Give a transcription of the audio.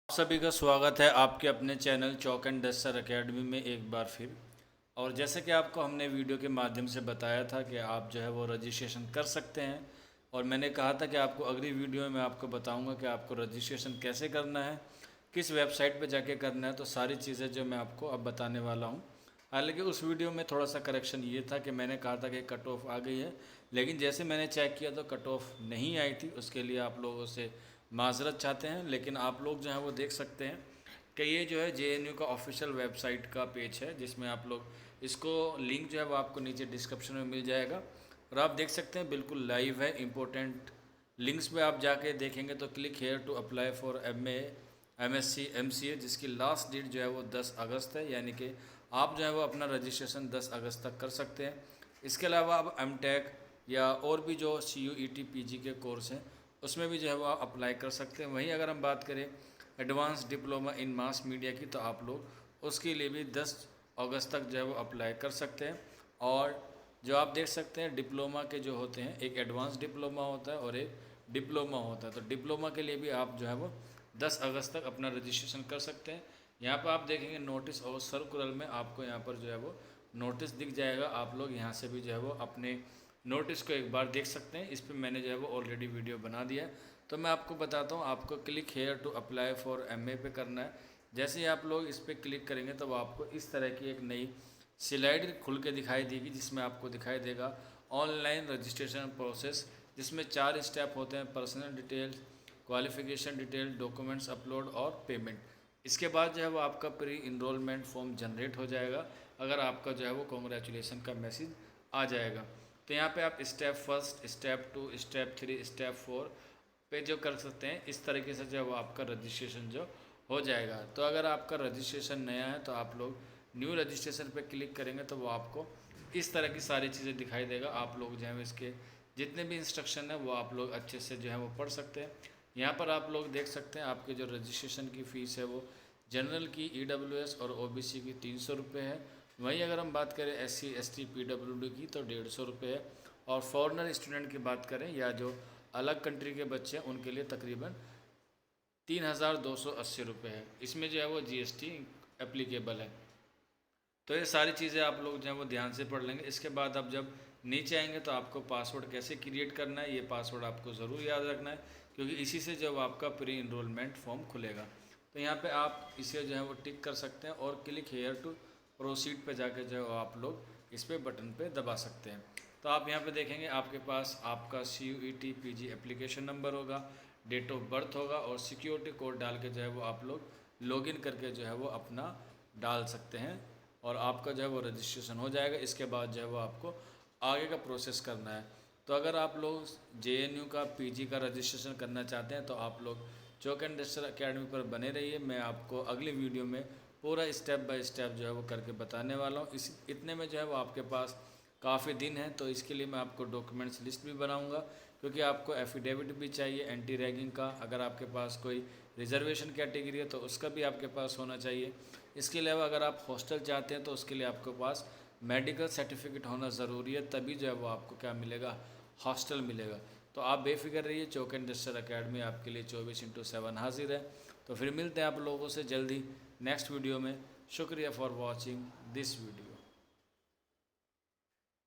सभी का स्वागत है आपके अपने channel chalk and duster academy में एक बार फिर। और जैसे कि आपको हमने वीडियो के माध्यम से बताया था कि आप जो है वो रजिस्ट्रेशन कर सकते हैं, और मैंने कहा था कि आपको अगली वीडियो में मैं आपको बताऊंगा कि आपको रजिस्ट्रेशन कैसे करना है, किस वेबसाइट पर जाके करना है। तो सारी चीज़ें जो मैं आपको अब बताने वाला हूँ। हालांकि उस वीडियो में थोड़ा सा करेक्शन ये था कि मैंने कहा था कि कट ऑफ आ गई है, लेकिन जैसे मैंने चेक किया तो कट ऑफ नहीं आई थी। उसके लिए आप लोगों से माजरत चाहते हैं। लेकिन आप लोग जो हैं वो देख सकते हैं कि ये जो है जेएनयू का ऑफिशियल वेबसाइट का पेज है, जिसमें आप लोग इसको लिंक जो है वो आपको नीचे डिस्क्रिप्शन में मिल जाएगा। और आप देख सकते हैं बिल्कुल लाइव है। इंपॉर्टेंट लिंक्स पे आप जाके देखेंगे तो click here to apply for MA MSc MCA, जिसकी लास्ट डेट जो है वो 10 अगस्त है, यानी कि आप जो है वो अपना रजिस्ट्रेशन 10 अगस्त तक कर सकते हैं। इसके अलावा आप MTech या और भी जो CUET PG के कोर्स हैं उसमें भी जो है वो आप अप्लाई कर सकते हैं। वहीं अगर हम बात करें advance diploma in mass media की, तो आप लोग उसके लिए भी 10 अगस्त तक जो है वो अप्लाई कर सकते हैं। और जो आप देख सकते हैं डिप्लोमा के जो होते हैं, एक एडवांस डिप्लोमा होता है और एक डिप्लोमा होता है। तो डिप्लोमा के लिए भी आप जो है वो 10 अगस्त तक अपना रजिस्ट्रेशन कर सकते हैं। यहाँ पर आप देखेंगे नोटिस और सर्कुलर में आपको यहाँ पर जो है वो नोटिस दिख जाएगा। आप लोग यहाँ से भी जो है वो अपने नोटिस को एक बार देख सकते हैं। इस पर मैंने जो है वो ऑलरेडी वीडियो बना दिया है। तो मैं आपको बताता हूँ, आपको click here to apply for MA पे करना है। जैसे ही आप लोग इस पर क्लिक करेंगे तो आपको इस तरह की एक नई स्लाइड खुल के दिखाई देगी, जिसमें आपको दिखाई देगा ऑनलाइन रजिस्ट्रेशन प्रोसेस, जिसमें 4 स्टेप होते हैं: personal details, qualification detail, documents upload और पेमेंट। इसके बाद जो है वो आपका प्री इनरोलमेंट फॉर्म जनरेट हो जाएगा। अगर आपका जो है वो कॉन्ग्रेचुलेसन का मैसेज आ जाएगा, तो यहाँ पे आप step first, step 2, step 3, step 4 पे जो कर सकते हैं। इस तरीके से जो है वो आपका रजिस्ट्रेशन जो हो जाएगा। तो अगर आपका रजिस्ट्रेशन नया है तो आप लोग न्यू रजिस्ट्रेशन पे क्लिक करेंगे तो वो आपको इस तरह की सारी चीज़ें दिखाई देगा। आप लोग जो है इसके जितने भी इंस्ट्रक्शन है वो आप लोग अच्छे से जो है वो पढ़ सकते हैं। यहाँ पर आप लोग देख सकते हैं आपके जो रजिस्ट्रेशन की फ़ीस है वो जनरल की, EWS और OBC की 300 रुपये है। वहीं अगर हम बात करें SC ST PWD की तो 150 रुपये है। और फॉरेनर स्टूडेंट की बात करें या जो अलग कंट्री के बच्चे हैं उनके लिए तकरीबन 3280 रुपये है। इसमें जो है वो GST एप्लीकेबल है। तो ये सारी चीज़ें आप लोग जो है वो ध्यान से पढ़ लेंगे। इसके बाद आप जब नीचे आएंगे तो आपको पासवर्ड कैसे क्रिएट करना है, ये पासवर्ड आपको ज़रूर याद रखना है, क्योंकि इसी से जब आपका प्री इनरोलमेंट फॉर्म खुलेगा। तो यहाँ पे आप इसे जो है वो टिक कर सकते हैं और क्लिक हेयर टू प्रोसीड पे जाके जो है आप लोग इस पे बटन पे दबा सकते हैं। तो आप यहाँ पे देखेंगे आपके पास आपका CUET PG एप्लीकेशन नंबर होगा, डेट ऑफ बर्थ होगा और सिक्योरिटी कोड डाल के जो है वो आप लोग लॉगिन करके जो है वो अपना डाल सकते हैं, और आपका जो है वो रजिस्ट्रेशन हो जाएगा। इसके बाद जो है वो आपको आगे का प्रोसेस करना है। तो अगर आप लोग JNU का PG का रजिस्ट्रेशन करना चाहते हैं तो आप लोग चौक एंड डस्टर अकेडमी पर बने रहिए। मैं आपको अगली वीडियो में पूरा स्टेप बाय स्टेप जो है वो करके बताने वाला हूँ। इस इतने में जो है वो आपके पास काफ़ी दिन है, तो इसके लिए मैं आपको डॉक्यूमेंट्स लिस्ट भी बनाऊंगा, क्योंकि आपको एफिडेविट भी चाहिए एंटी रैगिंग का। अगर आपके पास कोई रिजर्वेशन कैटेगरी है तो उसका भी आपके पास होना चाहिए। इसके अलावा अगर आप हॉस्टल चाहते हैं तो उसके लिए आपके पास मेडिकल सर्टिफिकेट होना ज़रूरी है, तभी जो है वो आपको क्या मिलेगा, हॉस्टल मिलेगा। तो आप बेफिक्र रहिए, चौक एंड डस्टर अकेडमी आपके लिए 24x7 हाजिर है। तो फिर मिलते हैं आप लोगों से जल्दी नेक्स्ट वीडियो में। शुक्रिया फॉर वॉचिंग दिस वीडियो।